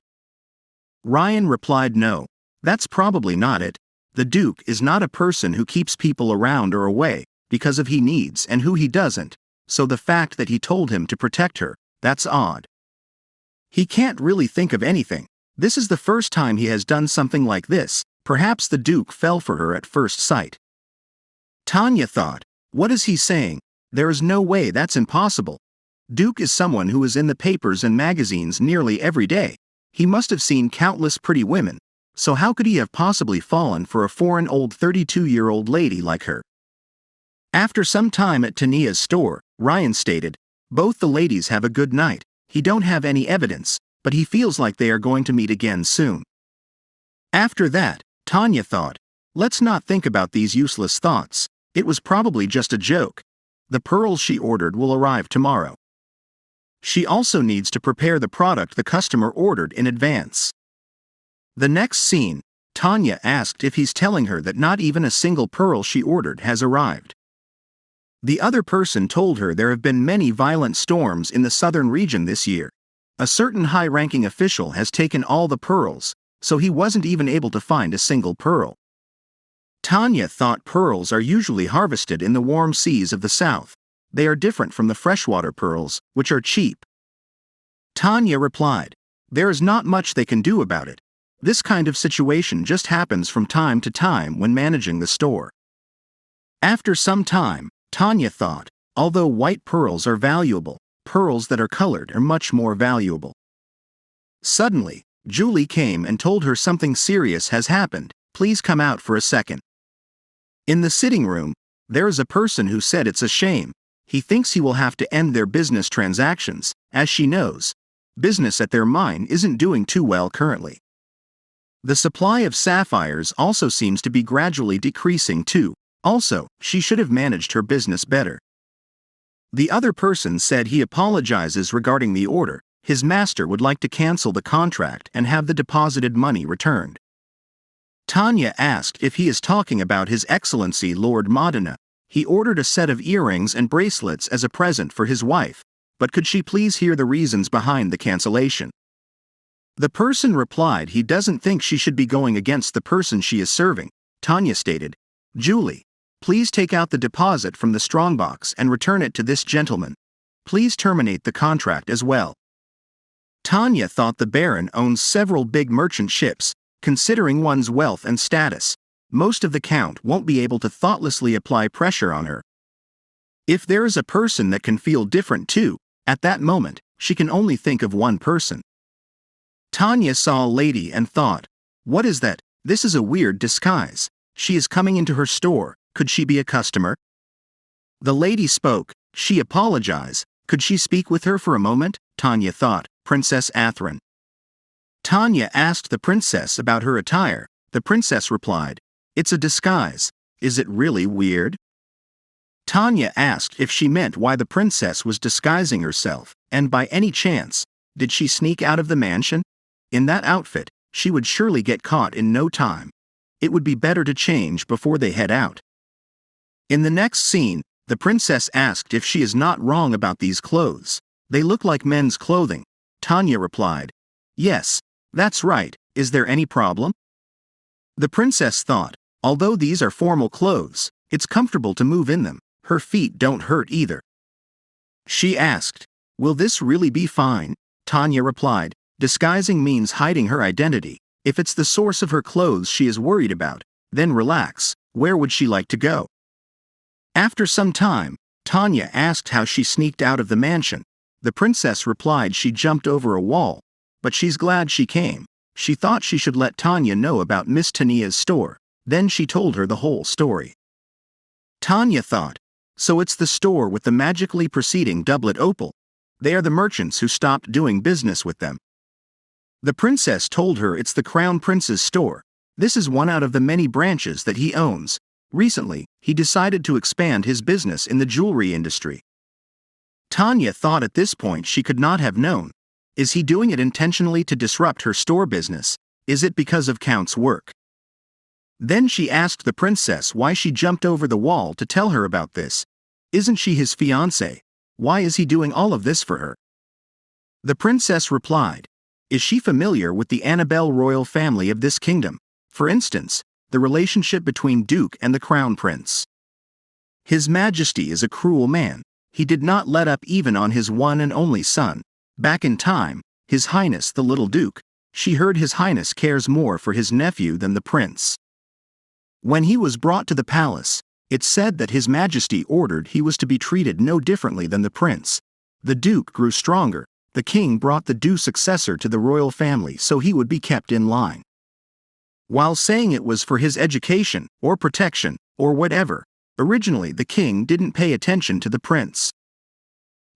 A: Ryan replied no. That's probably not it. The Duke is not a person who keeps people around or away because of he needs and who he doesn't, so the fact that he told him to protect her, that's odd. He can't really think of anything. This is the first time he has done something like this. Perhaps the Duke fell for her at first sight. Tanya thought, what is he saying? There is no way that's impossible. Duke is someone who is in the papers and magazines nearly every day. He must have seen countless pretty women, so how could he have possibly fallen for a foreign old 32-year-old lady like her? After some time at Tanya's store, Ryan stated, both the ladies have a good night. He don't have any evidence, but he feels like they are going to meet again soon. After that, Tanya thought, let's not think about these useless thoughts. It was probably just a joke. The pearls she ordered will arrive tomorrow. She also needs to prepare the product the customer ordered in advance. The next scene, Tanya asked if he's telling her that not even a single pearl she ordered has arrived. The other person told her there have been many violent storms in the southern region this year. A certain high-ranking official has taken all the pearls, so he wasn't even able to find a single pearl. Tanya thought pearls are usually harvested in the warm seas of the south. They are different from the freshwater pearls, which are cheap. Tanya replied, "There is not much they can do about it. This kind of situation just happens from time to time when managing the store." After some time, Tanya thought, although white pearls are valuable, pearls that are colored are much more valuable. Suddenly, Julie came and told her something serious has happened. "Please come out for a second." In the sitting room, there is a person who said it's a shame. He thinks he will have to end their business transactions, as she knows. Business at their mine isn't doing too well currently. The supply of sapphires also seems to be gradually decreasing too. Also, she should have managed her business better. The other person said he apologizes regarding the order. His master would like to cancel the contract and have the deposited money returned. Tanya asked if he is talking about His Excellency Lord Modena. He ordered a set of earrings and bracelets as a present for his wife, but could she please hear the reasons behind the cancellation? The person replied he doesn't think she should be going against the person she is serving. Tanya stated, "Julie, please take out the deposit from the strongbox and return it to this gentleman. Please terminate the contract as well." Tanya thought the Baron owns several big merchant ships. Considering one's wealth and status, most of the Count won't be able to thoughtlessly apply pressure on her. If there is a person that can feel different too, at that moment, she can only think of one person. Tanya saw a lady and thought, "What is that? This is a weird disguise. She is coming into her store. Could she be a customer?" The lady spoke. She apologized. Could she speak with her for a moment? Tanya thought, Princess Athrin. Tanya asked the princess about her attire. The princess replied, "It's a disguise. Is it really weird?" Tanya asked if she meant why the princess was disguising herself, and by any chance, did she sneak out of the mansion? In that outfit, she would surely get caught in no time. It would be better to change before they head out. In the next scene, the princess asked if she is not wrong about these clothes. "They look like men's clothing." Tanya replied, "Yes, that's right. Is there any problem?" The princess thought, although these are formal clothes, it's comfortable to move in them. Her feet don't hurt either. She asked, "Will this really be fine?" Tanya replied, "Disguising means hiding her identity. If it's the source of her clothes she is worried about, then relax. Where would she like to go?" After some time, Tanya asked how she sneaked out of the mansion. The princess replied she jumped over a wall, but she's glad she came. She thought she should let Tanya know about Miss Tania's store. Then she told her the whole story. Tanya thought, so it's the store with the magically preceding doublet opal. They are the merchants who stopped doing business with them. The princess told her it's the crown prince's store. This is one out of the many branches that he owns. Recently, he decided to expand his business in the jewelry industry. Tanya thought at this point she could not have known. Is he doing it intentionally to disrupt her store business? Is it because of Count's work? Then she asked the princess why she jumped over the wall to tell her about this. Isn't she his fiancée? Why is he doing all of this for her? The princess replied, "Is she familiar with the Annabelle royal family of this kingdom? For instance, the relationship between Duke and the Crown Prince. His Majesty is a cruel man. He did not let up even on his one and only son. Back in time, His Highness the little Duke, she heard His Highness cares more for his nephew than the prince. When he was brought to the palace, it said that His Majesty ordered he was to be treated no differently than the prince. The Duke grew stronger. The king brought the due successor to the royal family so he would be kept in line. While saying it was for his education, or protection, or whatever, originally the king didn't pay attention to the prince.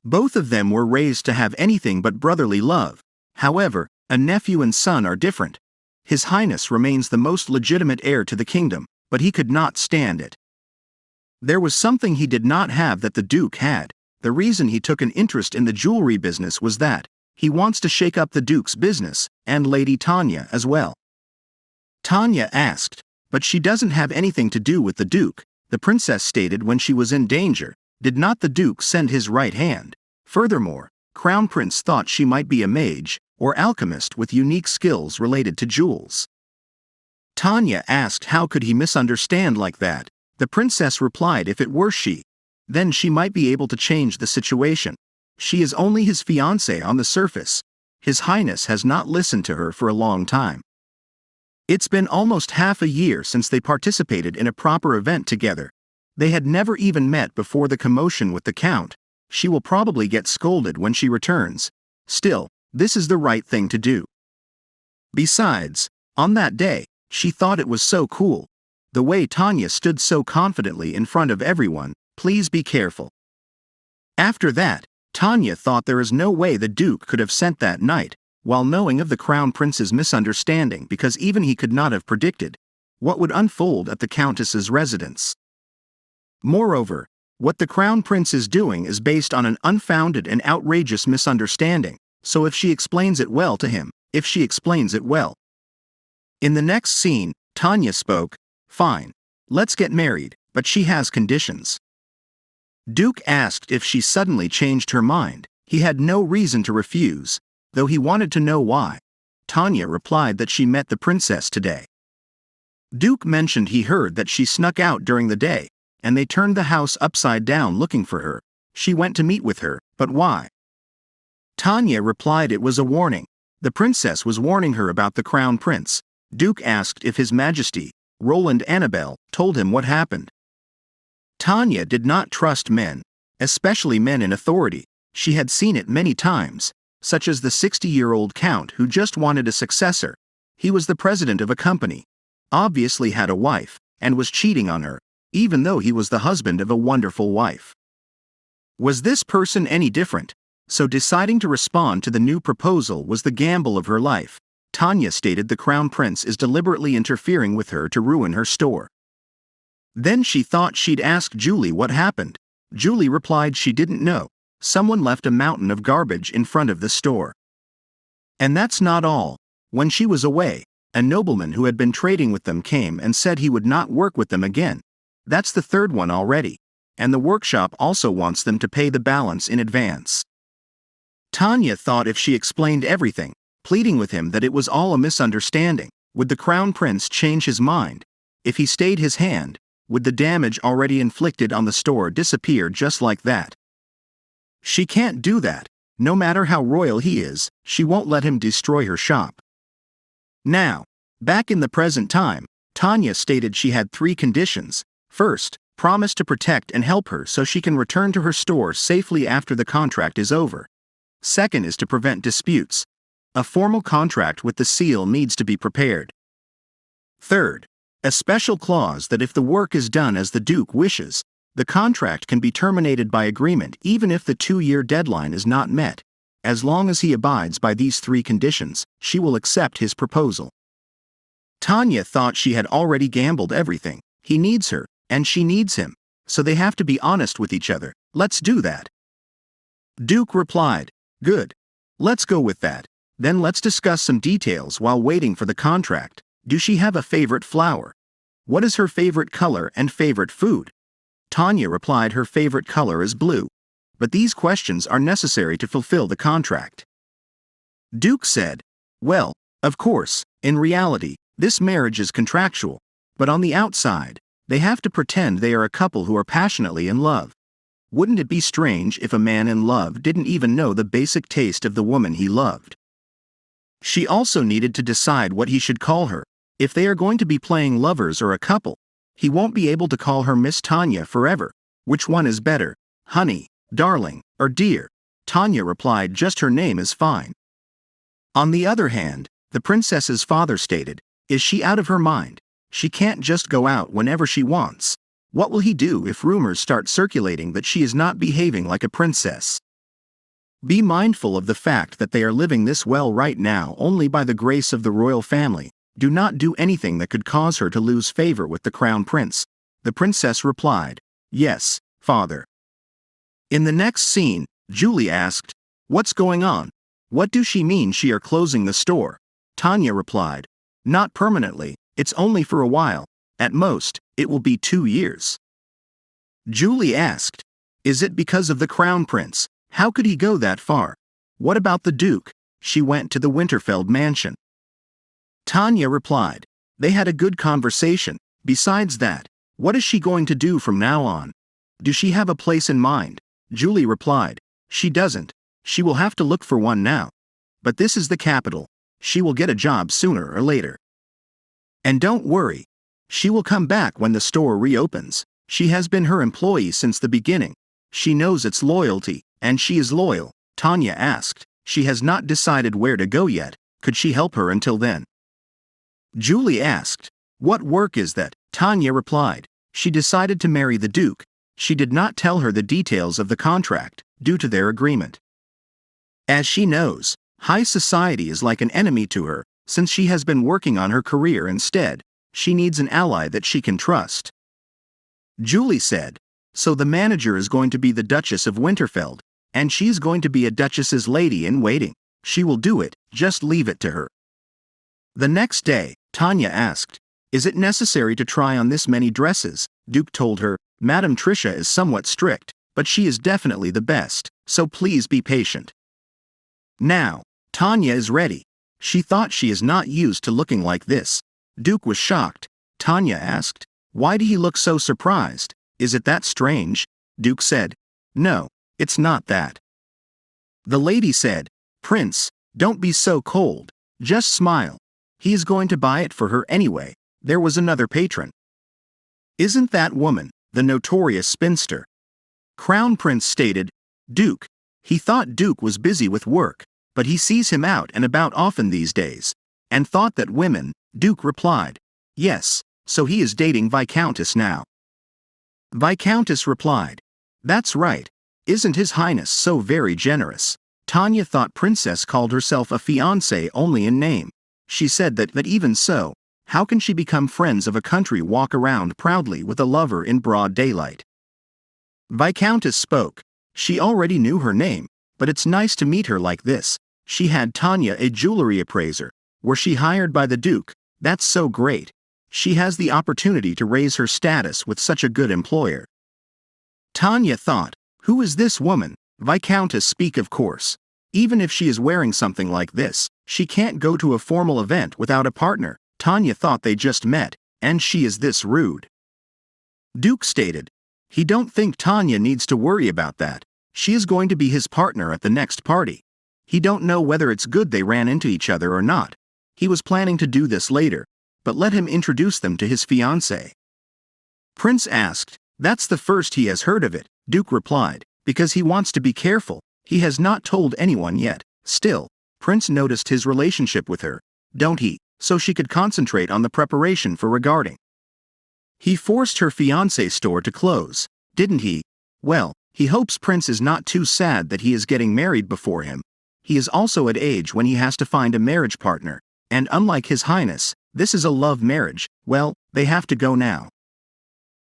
A: Both of them were raised to have anything but brotherly love. However, a nephew and son are different. His Highness remains the most legitimate heir to the kingdom, but he could not stand it. There was something he did not have that the Duke had. The reason he took an interest in the jewelry business was that he wants to shake up the Duke's business, and Lady Tanya as well. Tanya asked, but she doesn't have anything to do with the Duke. The princess stated when she was in danger, did not the Duke send his right hand? Furthermore, Crown Prince thought she might be a mage, or alchemist with unique skills related to jewels. Tanya asked how could he misunderstand like that. The princess replied if it were she, then she might be able to change the situation. She is only his fiancée on the surface. His Highness has not listened to her for a long time. It's been almost half a year since they participated in a proper event together. They had never even met before the commotion with the Count. She will probably get scolded when she returns. Still, this is the right thing to do. Besides, on that day, she thought it was so cool. The way Tanya stood so confidently in front of everyone. Please be careful. After that, Tanya thought there is no way the Duke could have sent that night, while knowing of the Crown Prince's misunderstanding, because even he could not have predicted what would unfold at the Countess's residence. Moreover, what the Crown Prince is doing is based on an unfounded and outrageous misunderstanding, so if she explains it well to him, if she explains it well. In the next scene, Tanya spoke, "Fine, let's get married, but she has conditions." Duke asked if she suddenly changed her mind. He had no reason to refuse, though he wanted to know why. Tanya replied that she met the princess today. Duke mentioned he heard that she snuck out during the day, and they turned the house upside down looking for her. She went to meet with her, but why? Tanya replied it was a warning. The princess was warning her about the Crown Prince. Duke asked if His Majesty, Roland Annabelle, told him what happened. Tanya did not trust men, especially men in authority. She had seen it many times, such as the 60-year-old count who just wanted a successor. He was the president of a company, obviously had a wife, and was cheating on her, even though he was the husband of a wonderful wife. Was this person any different? So deciding to respond to the new proposal was the gamble of her life. Tanya stated the Crown Prince is deliberately interfering with her to ruin her store. Then she thought she'd ask Julie what happened. Julie replied she didn't know. Someone left a mountain of garbage in front of the store. And that's not all. When she was away, a nobleman who had been trading with them came and said he would not work with them again. That's the third one already. And the workshop also wants them to pay the balance in advance. Tanya thought if she explained everything, pleading with him that it was all a misunderstanding, would the Crown Prince change his mind? If he stayed his hand, would the damage already inflicted on the store disappear just like that? She can't do that. No matter how royal he is, she won't let him destroy her shop. Now, back in the present time, Tanya stated she had 3 conditions. First, promise to protect and help her so she can return to her store safely after the contract is over. Second is to prevent disputes. A formal contract with the seal needs to be prepared. Third, a special clause that if the work is done as the Duke wishes, the contract can be terminated by agreement even if the 2-year deadline is not met. As long as he abides by these 3 conditions, she will accept his proposal. Tanya thought she had already gambled everything. He needs her, and she needs him, so they have to be honest with each other. Let's do that. Duke replied, "Good. Let's go with that. Then let's discuss some details while waiting for the contract. Do she have a favorite flower? What is her favorite color and favorite food?" Tanya replied her favorite color is blue. But these questions are necessary to fulfill the contract. Duke said, "Well, of course, in reality, this marriage is contractual, but on the outside, they have to pretend they are a couple who are passionately in love. Wouldn't it be strange if a man in love didn't even know the basic taste of the woman he loved?" She also needed to decide what he should call her. If they are going to be playing lovers or a couple, he won't be able to call her Miss Tanya forever. Which one is better, honey, darling, or dear? Tanya replied just her name is fine. On the other hand, the princess's father stated, is she out of her mind? She can't just go out whenever she wants. What will he do if rumors start circulating that she is not behaving like a princess? Be mindful of the fact that they are living this well right now only by the grace of the royal family. Do not do anything that could cause her to lose favor with the crown prince. The princess replied, "Yes, father." In the next scene, Julie asked, "What's going on? What do she mean she are closing the store?" Tanya replied, "Not permanently, it's only for a while. At most, it will be 2 years." Julie asked, "Is it because of the crown prince? How could he go that far? What about the Duke?" She went to the Winterfeld mansion. Tanya replied, They had a good conversation. Besides that, what is she going to do from now on? Does she have a place in mind? Julie replied. She doesn't. She will have to look for one now. But this is the capital. She will get a job sooner or later. And don't worry. She will come back when the store reopens. She has been her employee since the beginning. She knows its loyalty, and she is loyal. Tanya asked. She has not decided where to go yet. Could she help her until then? Julie asked. What work is that? Tanya replied. She decided to marry the Duke. She did not tell her the details of the contract, due to their agreement. As she knows, high society is like an enemy to her, since she has been working on her career instead. She needs an ally that she can trust. Julie said. So the manager is going to be the Duchess of Winterfeld, and she's going to be a Duchess's lady-in-waiting. She will do it, just leave it to her. The next day, Tanya asked, is it necessary to try on this many dresses? Duke told her, Madame Tricia is somewhat strict, but she is definitely the best, so please be patient. Now, Tanya is ready. She thought she is not used to looking like this. Duke was shocked. Tanya asked, why did he look so surprised? Is it that strange? Duke said, no, it's not that. The lady said, Prince, don't be so cold. Just smile. He is going to buy it for her anyway. There was another patron. Isn't that woman, the notorious spinster? Crown Prince stated, Duke. He thought Duke was busy with work, but he sees him out and about often these days, and thought that women. Duke replied, yes, so he is dating Viscountess now. Viscountess replied, that's right. Isn't His Highness so very generous? Tanya thought Princess called herself a fiancée only in name. She said that even so, how can she become friends of a country walk around proudly with a lover in broad daylight? Viscountess spoke. She already knew her name, but it's nice to meet her like this. She had Tanya a jewelry appraiser. Were she hired by the Duke? That's so great. She has the opportunity to raise her status with such a good employer. Tanya thought, who is this woman? Viscountess speak of course. Even if she is wearing something like this, she can't go to a formal event without a partner. Tanya thought they just met, and she is this rude. Duke stated, he don't think Tanya needs to worry about that. She is going to be his partner at the next party. He don't know whether it's good they ran into each other or not. He was planning to do this later, but let him introduce them to his fiancée. Prince asked, that's the first he has heard of it. Duke replied, because he wants to be careful. He has not told anyone yet. Still, Prince noticed his relationship with her, don't he, so she could concentrate on the preparation for regarding. He forced her fiancé store to close, didn't he? Well, he hopes Prince is not too sad that he is getting married before him. He is also at age when he has to find a marriage partner, and unlike His Highness, this is a love marriage. Well, they have to go now.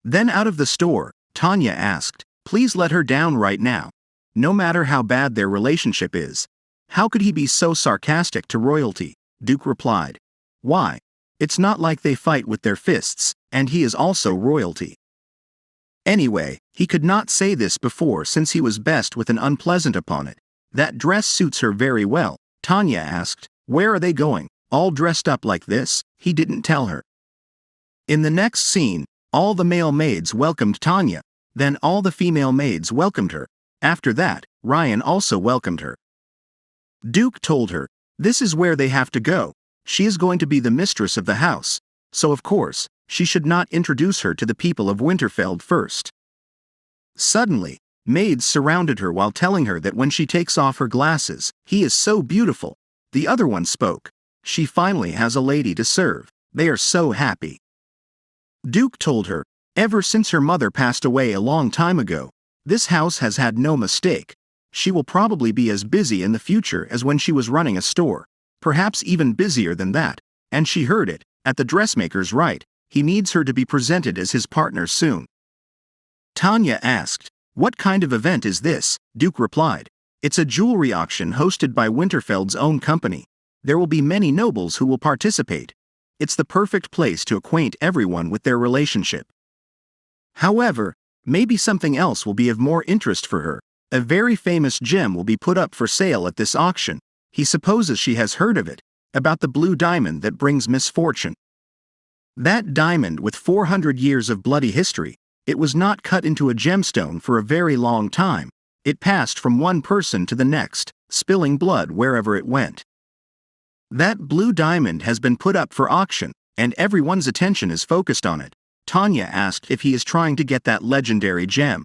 A: Then out of the store, Tanya asked, please let her down right now. No matter how bad their relationship is. How could he be so sarcastic to royalty? Duke replied. Why? It's not like they fight with their fists, and he is also royalty. Anyway, he could not say this before since he was best with an unpleasant opponent. That dress suits her very well. Tanya asked, where are they going? All dressed up like this? He didn't tell her. In the next scene, all the male maids welcomed Tanya, then all the female maids welcomed her. After that, Ryan also welcomed her. Duke told her, this is where they have to go. She is going to be the mistress of the house, so of course, she should not introduce her to the people of Winterfeld first. Suddenly, maids surrounded her while telling her that when she takes off her glasses, he is so beautiful. The other one spoke. She finally has a lady to serve. They are so happy. Duke told her, ever since her mother passed away a long time ago, this house has had no mistake. She will probably be as busy in the future as when she was running a store, perhaps even busier than that, and she heard it, at the dressmaker's right, he needs her to be presented as his partner soon. Tanya asked, what kind of event is this? Duke replied, it's a jewelry auction hosted by Winterfeld's own company. There will be many nobles who will participate. It's the perfect place to acquaint everyone with their relationship. However, maybe something else will be of more interest for her. A very famous gem will be put up for sale at this auction. He supposes she has heard of it, about the blue diamond that brings misfortune. That diamond with 400 years of bloody history, it was not cut into a gemstone for a very long time. It passed from one person to the next, spilling blood wherever it went. That blue diamond has been put up for auction, and everyone's attention is focused on it. Tanya asked if he is trying to get that legendary gem.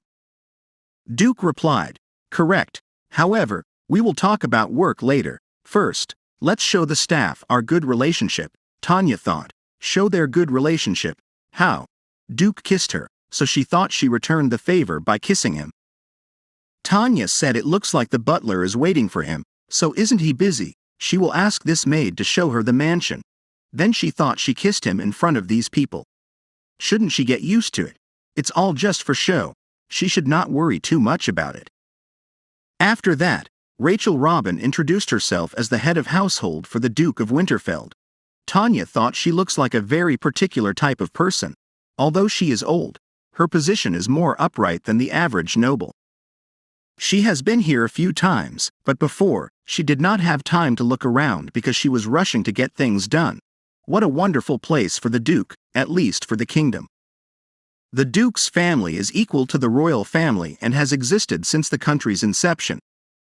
A: Duke replied, "Correct. However, we will talk about work later. First, let's show the staff our good relationship." Tanya thought. Show their good relationship? How? Duke kissed her, so she thought she returned the favor by kissing him. Tanya said it looks like the butler is waiting for him, so isn't he busy? She will ask this maid to show her the mansion. Then she thought she kissed him in front of these people. Shouldn't she get used to it? It's all just for show. She should not worry too much about it. After that, Rachel Robin introduced herself as the head of household for the Duke of Winterfeld. Tanya thought she looks like a very particular type of person. Although she is old, her position is more upright than the average noble. She has been here a few times, but before, she did not have time to look around because she was rushing to get things done. What a wonderful place for the Duke, at least for the kingdom. The Duke's family is equal to the royal family and has existed since the country's inception.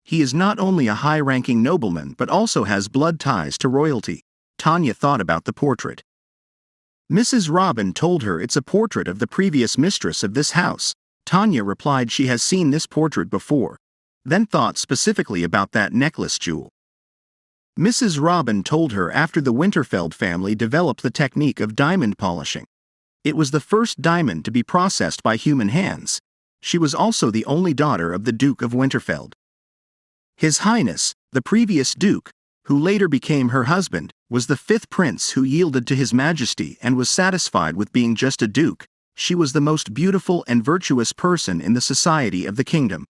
A: He is not only a high-ranking nobleman but also has blood ties to royalty. Tanya thought about the portrait. Mrs. Robin told her it's a portrait of the previous mistress of this house. Tanya replied she has seen this portrait before, then thought specifically about that necklace jewel. Mrs. Robin told her after the Winterfeld family developed the technique of diamond polishing. It was the first diamond to be processed by human hands. She was also the only daughter of the Duke of Winterfeld. His Highness, the previous Duke, who later became her husband, was the fifth prince who yielded to His Majesty and was satisfied with being just a duke. She was the most beautiful and virtuous person in the society of the kingdom.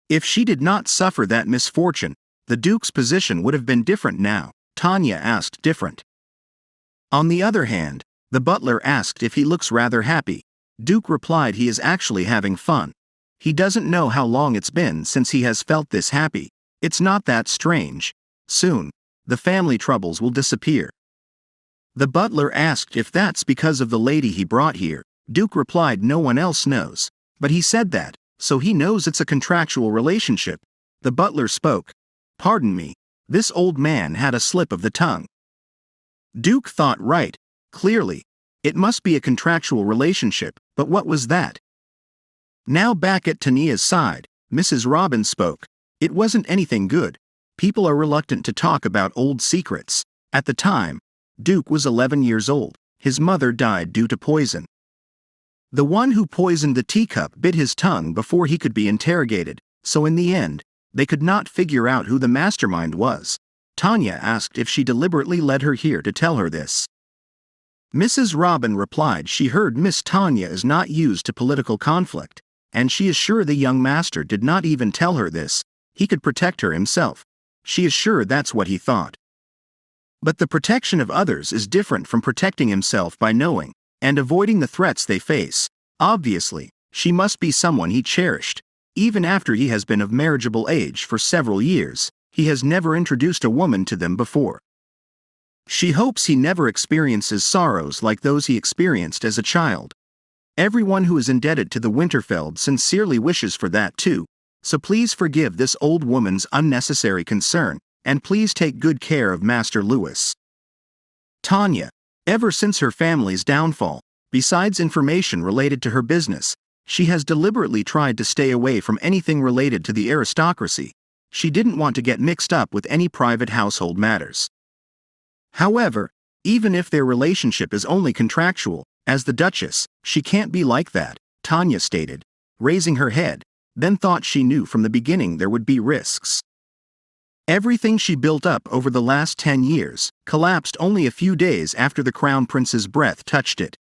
A: If she did not suffer that misfortune, the duke's position would have been different now. Tanya asked different. On the other hand, the butler asked if he looks rather happy. Duke replied he is actually having fun. He doesn't know how long it's been since he has felt this happy. It's not that strange. Soon, the family troubles will disappear. The butler asked if that's because of the lady he brought here. Duke replied no one else knows, but he said that, so he knows it's a contractual relationship. The butler spoke. Pardon me, this old man had a slip of the tongue. Duke thought right, clearly, it must be a contractual relationship, but what was that? Now back at Tanya's side, Mrs. Robin spoke. It wasn't anything good. People are reluctant to talk about old secrets. At the time, Duke was 11 years old. His mother died due to poison. The one who poisoned the teacup bit his tongue before he could be interrogated, so in the end, they could not figure out who the mastermind was. Tanya asked if she deliberately led her here to tell her this. Mrs. Robin replied she heard Miss Tanya is not used to political conflict, and she is sure the young master did not even tell her this. He could protect her himself. She is sure that's what he thought. But the protection of others is different from protecting himself by knowing and avoiding the threats they face. Obviously, she must be someone he cherished. Even after he has been of marriageable age for several years, he has never introduced a woman to them before. She hopes he never experiences sorrows like those he experienced as a child. Everyone who is indebted to the Winterfeld sincerely wishes for that too, so please forgive this old woman's unnecessary concern, and please take good care of Master Lewis. Tanya, ever since her family's downfall, besides information related to her business, she has deliberately tried to stay away from anything related to the aristocracy. She didn't want to get mixed up with any private household matters. However, even if their relationship is only contractual, as the Duchess, she can't be like that, Tanya stated, raising her head, then thought she knew from the beginning there would be risks. Everything she built up over the last 10 years collapsed only a few days after the Crown Prince's breath touched it.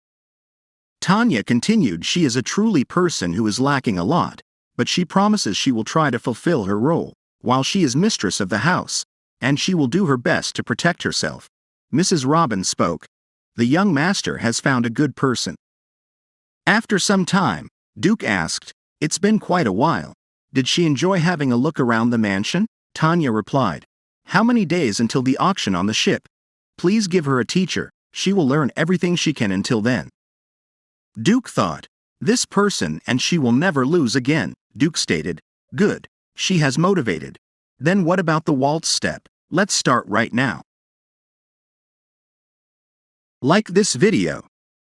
A: Tanya continued she is a truly person who is lacking a lot, but she promises she will try to fulfill her role, while she is mistress of the house, and she will do her best to protect herself. Mrs. Robin spoke. The young master has found a good person. After some time, Duke asked, "It's been quite a while. Did she enjoy having a look around the mansion?" Tanya replied, "How many days until the auction on the ship? Please give her a teacher. She will learn everything she can until then. Duke thought, this person and she will never lose again. Duke stated, good, she has motivated. Then what about the waltz step? Let's start right now. Like this video.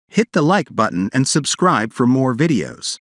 A: Hit the like button and subscribe for more videos.